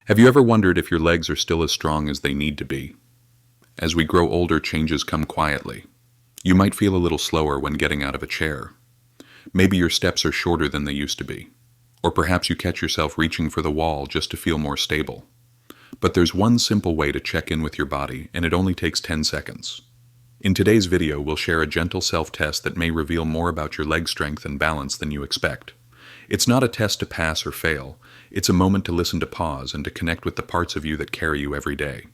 Have you ever wondered if your legs are still as strong as they need to be? As we grow older, changes come quietly. You might feel a little slower when getting out of a chair. Maybe your steps are shorter than they used to be. Or perhaps you catch yourself reaching for the wall just to feel more stable. But there's one simple way to check in with your body, and it only takes 10 seconds. In today's video, we'll share a gentle self-test that may reveal more about your leg strength and balance than you expect. It's not a test to pass or fail. It's a moment to listen, to pause, and to connect with the parts of you that carry you every day.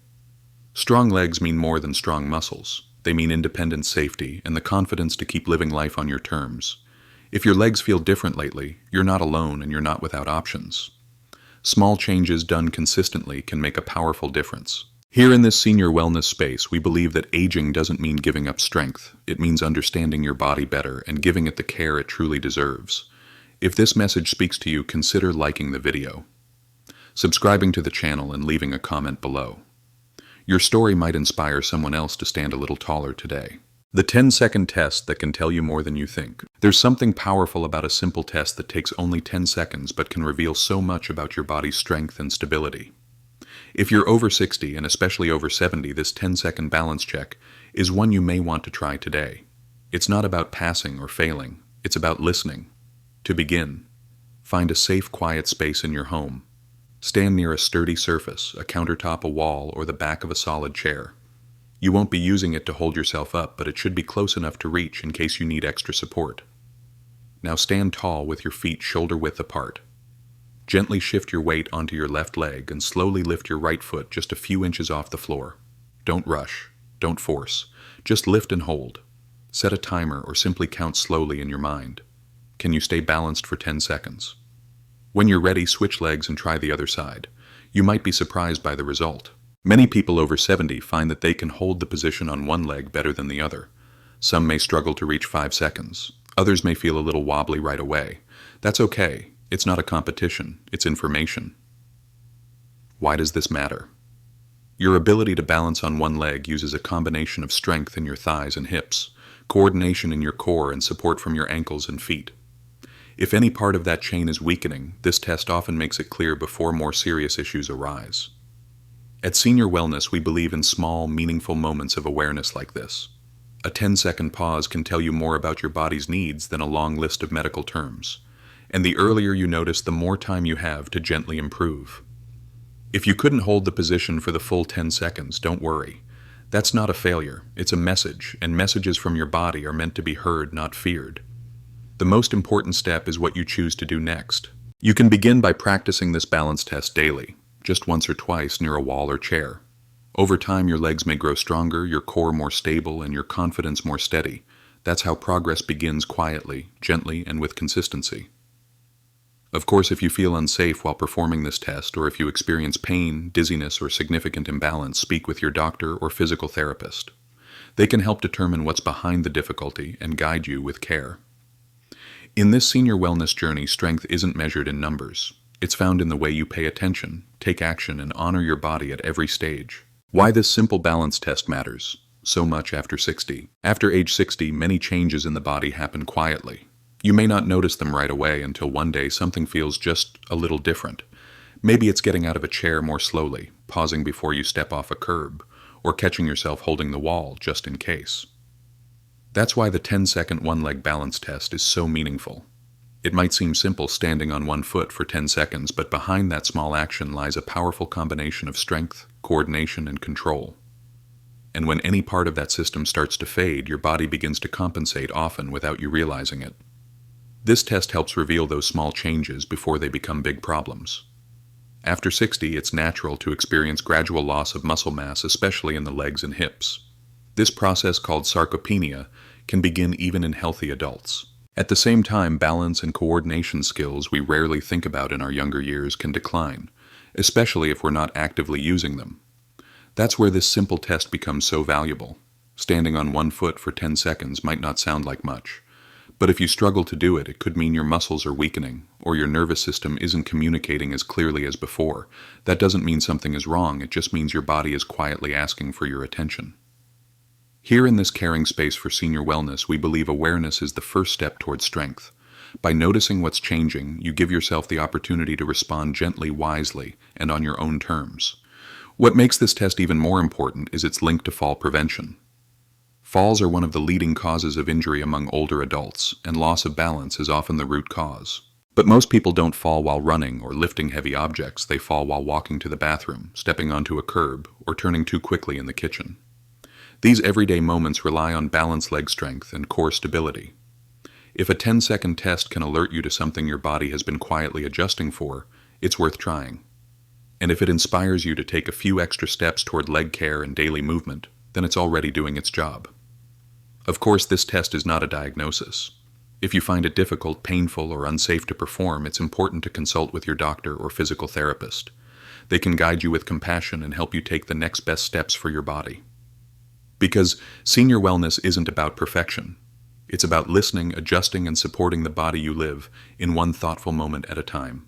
Strong legs mean more than strong muscles. They mean independence, safety, and the confidence to keep living life on your terms. If your legs feel different lately, you're not alone and you're not without options. Small changes done consistently can make a powerful difference. Here in this senior wellness space, we believe that aging doesn't mean giving up strength. It means understanding your body better and giving it the care it truly deserves. If this message speaks to you, consider liking the video, subscribing to the channel, and leaving a comment below. Your story might inspire someone else to stand a little taller today. The 10-second test that can tell you more than you think. There's something powerful about a simple test that takes only 10 seconds but can reveal so much about your body's strength and stability. If you're over 60 and especially over 70, this 10-second balance check is one you may want to try today. It's not about passing or failing. It's about listening. To begin, find a safe, quiet space in your home. Stand near a sturdy surface, a countertop, a wall, or the back of a solid chair. You won't be using it to hold yourself up, but it should be close enough to reach in case you need extra support. Now stand tall with your feet shoulder-width apart. Gently shift your weight onto your left leg and slowly lift your right foot just a few inches off the floor. Don't rush. Don't force. Just lift and hold. Set a timer or simply count slowly in your mind. Can you stay balanced for 10 seconds? When you're ready, switch legs and try the other side. You might be surprised by the result. Many people over 70 find that they can hold the position on one leg better than the other. Some may struggle to reach 5 seconds. Others may feel a little wobbly right away. That's okay. It's not a competition. It's information. Why does this matter? Your ability to balance on one leg uses a combination of strength in your thighs and hips, coordination in your core, and support from your ankles and feet. If any part of that chain is weakening, this test often makes it clear before more serious issues arise. At Senior Wellness, we believe in small, meaningful moments of awareness like this. A 10-second pause can tell you more about your body's needs than a long list of medical terms. And the earlier you notice, the more time you have to gently improve. If you couldn't hold the position for the full 10 seconds, don't worry. That's not a failure. It's a message, and messages from your body are meant to be heard, not feared. The most important step is what you choose to do next. You can begin by practicing this balance test daily, just once or twice near a wall or chair. Over time, your legs may grow stronger, your core more stable, and your confidence more steady. That's how progress begins, quietly, gently, and with consistency. Of course, if you feel unsafe while performing this test, or if you experience pain, dizziness, or significant imbalance, speak with your doctor or physical therapist. They can help determine what's behind the difficulty and guide you with care. In this senior wellness journey, strength isn't measured in numbers. It's found in the way you pay attention, take action, and honor your body at every stage. Why this simple balance test matters so much after 60. After age 60, many changes in the body happen quietly. You may not notice them right away until one day something feels just a little different. Maybe it's getting out of a chair more slowly, pausing before you step off a curb, or catching yourself holding the wall just in case. That's why the 10-second one-leg balance test is so meaningful. It might seem simple, standing on one foot for 10 seconds, but behind that small action lies a powerful combination of strength, coordination, and control. And when any part of that system starts to fade, your body begins to compensate, often without you realizing it. This test helps reveal those small changes before they become big problems. After 60, it's natural to experience gradual loss of muscle mass, especially in the legs and hips. This process, called sarcopenia, can begin even in healthy adults. At the same time, balance and coordination skills we rarely think about in our younger years can decline, especially if we're not actively using them. That's where this simple test becomes so valuable. Standing on one foot for 10 seconds might not sound like much, but if you struggle to do it, it could mean your muscles are weakening, or your nervous system isn't communicating as clearly as before. That doesn't mean something is wrong, it just means your body is quietly asking for your attention. Here in this caring space for senior wellness, we believe awareness is the first step towards strength. By noticing what's changing, you give yourself the opportunity to respond gently, wisely, and on your own terms. What makes this test even more important is its link to fall prevention. Falls are one of the leading causes of injury among older adults, and loss of balance is often the root cause. But most people don't fall while running or lifting heavy objects. They fall while walking to the bathroom, stepping onto a curb, or turning too quickly in the kitchen. These everyday moments rely on balanced leg strength and core stability. If a 10-second test can alert you to something your body has been quietly adjusting for, it's worth trying. And if it inspires you to take a few extra steps toward leg care and daily movement, then it's already doing its job. Of course, this test is not a diagnosis. If you find it difficult, painful, or unsafe to perform, it's important to consult with your doctor or physical therapist. They can guide you with compassion and help you take the next best steps for your body. Because senior wellness isn't about perfection. It's about listening, adjusting, and supporting the body you live in one thoughtful moment at a time.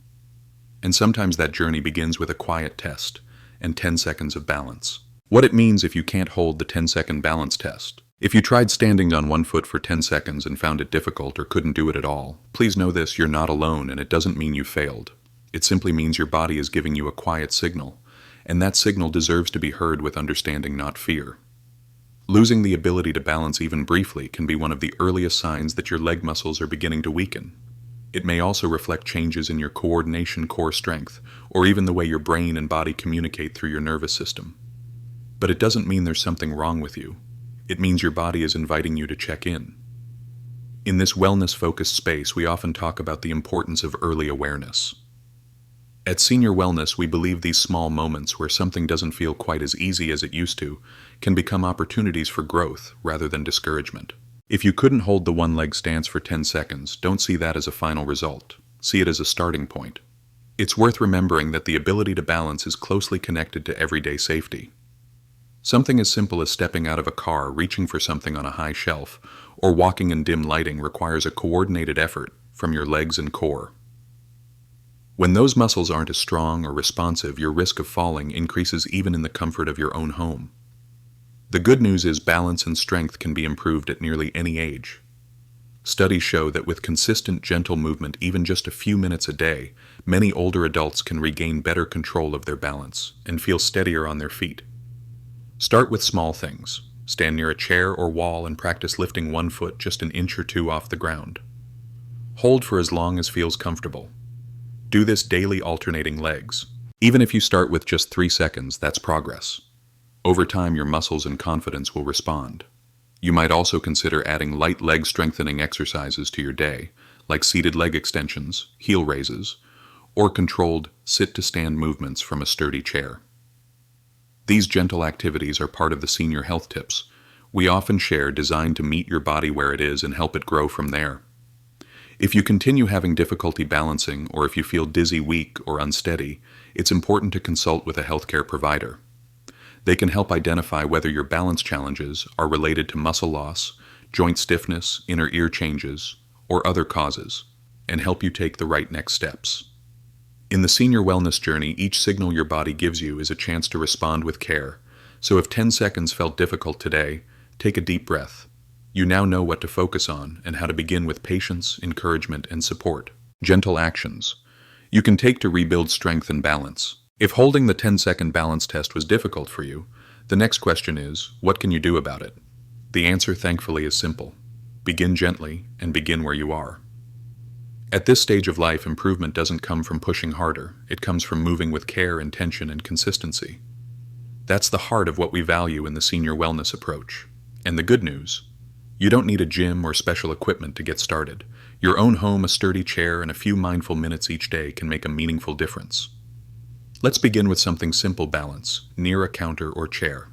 And sometimes that journey begins with a quiet test and 10 seconds of balance. What it means if you can't hold the 10-second balance test. If you tried standing on one foot for 10 seconds and found it difficult or couldn't do it at all, please know this: you're not alone, and it doesn't mean you failed. It simply means your body is giving you a quiet signal, and that signal deserves to be heard with understanding, not fear. Losing the ability to balance even briefly can be one of the earliest signs that your leg muscles are beginning to weaken. It may also reflect changes in your coordination, core strength, or even the way your brain and body communicate through your nervous system. But it doesn't mean there's something wrong with you. It means your body is inviting you to check in. In this wellness-focused space, we often talk about the importance of early awareness. At Senior Wellness, we believe these small moments where something doesn't feel quite as easy as it used to can become opportunities for growth rather than discouragement. If you couldn't hold the one-leg stance for 10 seconds, don't see that as a final result. See it as a starting point. It's worth remembering that the ability to balance is closely connected to everyday safety. Something as simple as stepping out of a car, reaching for something on a high shelf, or walking in dim lighting requires a coordinated effort from your legs and core. When those muscles aren't as strong or responsive, your risk of falling increases even in the comfort of your own home. The good news is balance and strength can be improved at nearly any age. Studies show that with consistent, gentle movement, even just a few minutes a day, many older adults can regain better control of their balance and feel steadier on their feet. Start with small things. Stand near a chair or wall and practice lifting one foot just an inch or two off the ground. Hold for as long as feels comfortable. Do this daily, alternating legs. Even if you start with just 3 seconds, that's progress. Over time, your muscles and confidence will respond. You might also consider adding light leg strengthening exercises to your day, like seated leg extensions, heel raises, or controlled sit-to-stand movements from a sturdy chair. These gentle activities are part of the senior health tips we often share, designed to meet your body where it is and help it grow from there. If you continue having difficulty balancing, or if you feel dizzy, weak, or unsteady, it's important to consult with a healthcare provider. They can help identify whether your balance challenges are related to muscle loss, joint stiffness, inner ear changes, or other causes, and help you take the right next steps. In the senior wellness journey, each signal your body gives you is a chance to respond with care. So if 10 seconds felt difficult today, take a deep breath. You now know what to focus on and how to begin with patience, encouragement, and support. Gentle actions you can take to rebuild strength and balance. If holding the 10-second balance test was difficult for you, the next question is, what can you do about it? The answer, thankfully, is simple. Begin gently and begin where you are. At this stage of life, improvement doesn't come from pushing harder. It comes from moving with care, intention, and consistency. That's the heart of what we value in the senior wellness approach. And the good news: you don't need a gym or special equipment to get started. Your own home, a sturdy chair, and a few mindful minutes each day can make a meaningful difference. Let's begin with something simple: balance, near a counter or chair.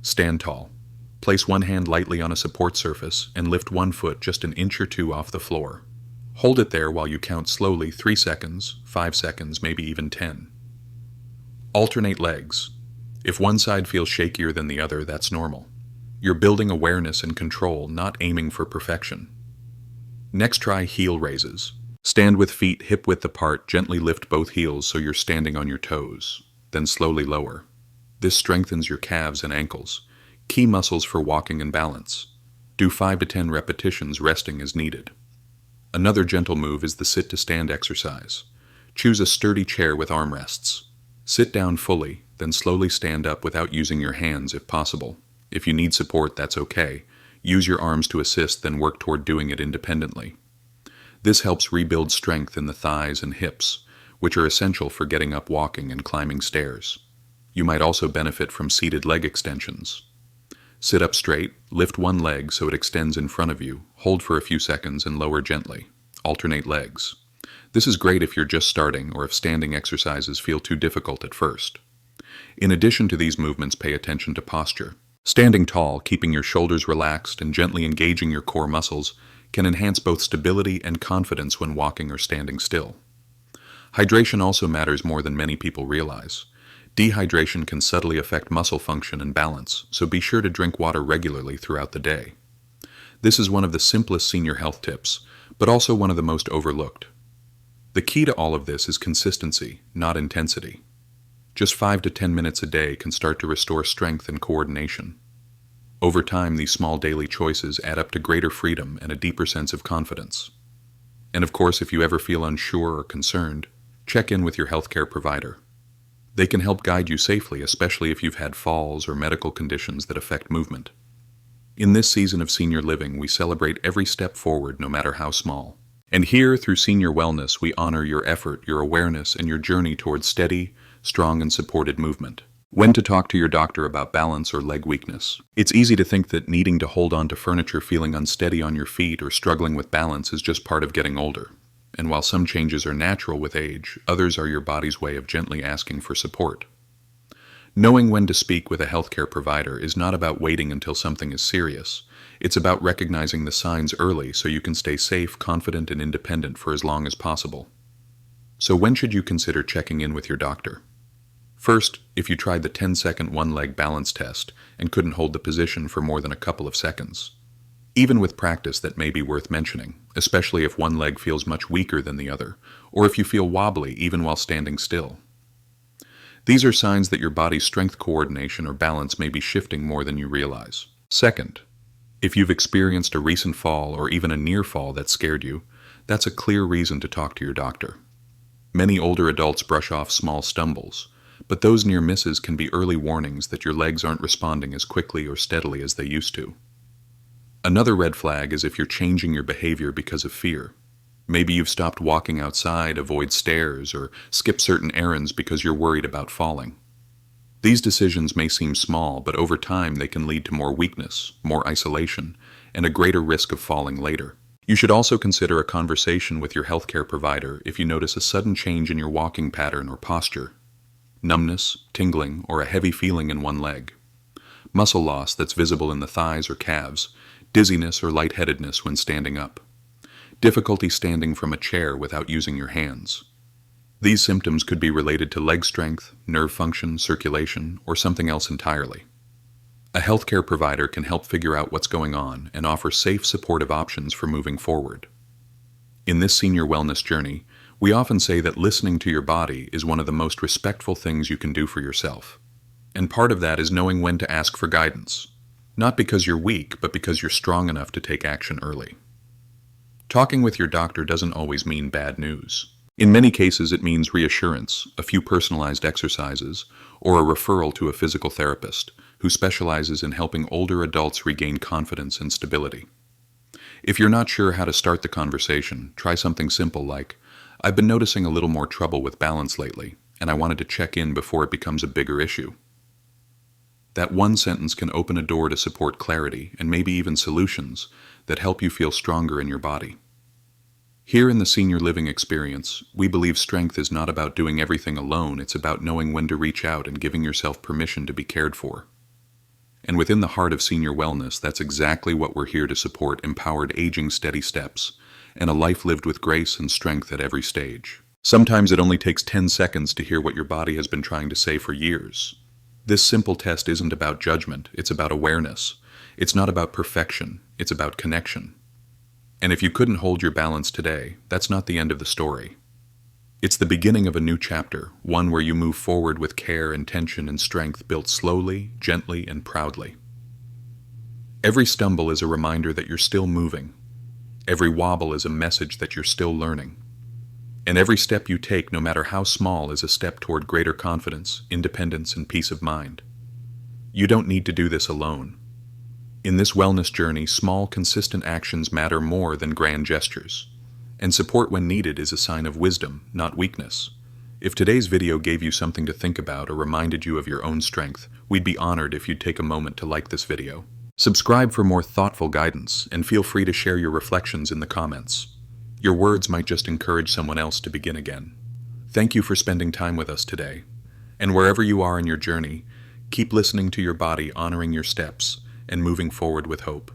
Stand tall. Place one hand lightly on a support surface and lift one foot just an inch or two off the floor. Hold it there while you count slowly: 3 seconds, 5 seconds, maybe even 10. Alternate legs. If one side feels shakier than the other, that's normal. You're building awareness and control, not aiming for perfection. Next, try heel raises. Stand with feet hip-width apart, gently lift both heels so you're standing on your toes, then slowly lower. This strengthens your calves and ankles, key muscles for walking and balance. Do 5 to 10 repetitions, resting as needed. Another gentle move is the sit-to-stand exercise. Choose a sturdy chair with armrests. Sit down fully, then slowly stand up without using your hands if possible. If you need support, that's okay. Use your arms to assist, then work toward doing it independently. This helps rebuild strength in the thighs and hips, which are essential for getting up, walking, and climbing stairs. You might also benefit from seated leg extensions. Sit up straight, lift one leg so it extends in front of you, hold for a few seconds and lower gently. Alternate legs. This is great if you're just starting or if standing exercises feel too difficult at first. In addition to these movements, pay attention to posture. Standing tall, keeping your shoulders relaxed and gently engaging your core muscles can enhance both stability and confidence when walking or standing still. Hydration also matters more than many people realize. Dehydration can subtly affect muscle function and balance, so be sure to drink water regularly throughout the day. This is one of the simplest senior health tips, but also one of the most overlooked. The key to all of this is consistency, not intensity. Just 5 to 10 minutes a day can start to restore strength and coordination. Over time, these small daily choices add up to greater freedom and a deeper sense of confidence. And of course, if you ever feel unsure or concerned, check in with your healthcare provider. They can help guide you safely, especially if you've had falls or medical conditions that affect movement. In this season of senior living, we celebrate every step forward, no matter how small. And here, through Senior Wellness, we honor your effort, your awareness, and your journey towards steady, strong, and supported movement. When to talk to your doctor about balance or leg weakness. It's easy to think that needing to hold on to furniture, feeling unsteady on your feet, or struggling with balance is just part of getting older. And while some changes are natural with age, others are your body's way of gently asking for support. Knowing when to speak with a healthcare provider is not about waiting until something is serious. It's about recognizing the signs early so you can stay safe, confident, and independent for as long as possible. So when should you consider checking in with your doctor? First, if you tried the 10-second one-leg balance test and couldn't hold the position for more than a couple of seconds. Even with practice, that may be worth mentioning, especially if one leg feels much weaker than the other, or if you feel wobbly even while standing still. These are signs that your body's strength, coordination, or balance may be shifting more than you realize. Second, if you've experienced a recent fall or even a near fall that scared you, that's a clear reason to talk to your doctor. Many older adults brush off small stumbles, but those near misses can be early warnings that your legs aren't responding as quickly or steadily as they used to. Another red flag is if you're changing your behavior because of fear. Maybe you've stopped walking outside, avoid stairs, or skip certain errands because you're worried about falling. These decisions may seem small, but over time they can lead to more weakness, more isolation, and a greater risk of falling later. You should also consider a conversation with your healthcare provider if you notice a sudden change in your walking pattern or posture. Numbness, tingling, or a heavy feeling in one leg. Muscle loss that's visible in the thighs or calves. Dizziness or lightheadedness when standing up. Difficulty standing from a chair without using your hands. These symptoms could be related to leg strength, nerve function, circulation, or something else entirely. A healthcare provider can help figure out what's going on and offer safe, supportive options for moving forward. In this senior wellness journey, we often say that listening to your body is one of the most respectful things you can do for yourself. And part of that is knowing when to ask for guidance. Not because you're weak, but because you're strong enough to take action early. Talking with your doctor doesn't always mean bad news. In many cases, it means reassurance, a few personalized exercises, or a referral to a physical therapist who specializes in helping older adults regain confidence and stability. If you're not sure how to start the conversation, try something simple like, "I've been noticing a little more trouble with balance lately, and I wanted to check in before it becomes a bigger issue." That one sentence can open a door to support clarity and maybe even solutions that help you feel stronger in your body. Here in the senior living experience, we believe strength is not about doing everything alone, it's about knowing when to reach out and giving yourself permission to be cared for. And within the heart of senior wellness, that's exactly what we're here to support: empowered aging, steady steps, and a life lived with grace and strength at every stage. Sometimes it only takes 10 seconds to hear what your body has been trying to say for years. This simple test isn't about judgment, it's about awareness. It's not about perfection, it's about connection. And if you couldn't hold your balance today, that's not the end of the story. It's the beginning of a new chapter, one where you move forward with care, intention, and strength built slowly, gently, and proudly. Every stumble is a reminder that you're still moving. Every wobble is a message that you're still learning. And every step you take, no matter how small, is a step toward greater confidence, independence, and peace of mind. You don't need to do this alone. In this wellness journey, small, consistent actions matter more than grand gestures. And support when needed is a sign of wisdom, not weakness. If today's video gave you something to think about or reminded you of your own strength, we'd be honored if you'd take a moment to like this video. Subscribe for more thoughtful guidance, and feel free to share your reflections in the comments. Your words might just encourage someone else to begin again. Thank you for spending time with us today. And wherever you are in your journey, keep listening to your body, honoring your steps, and moving forward with hope.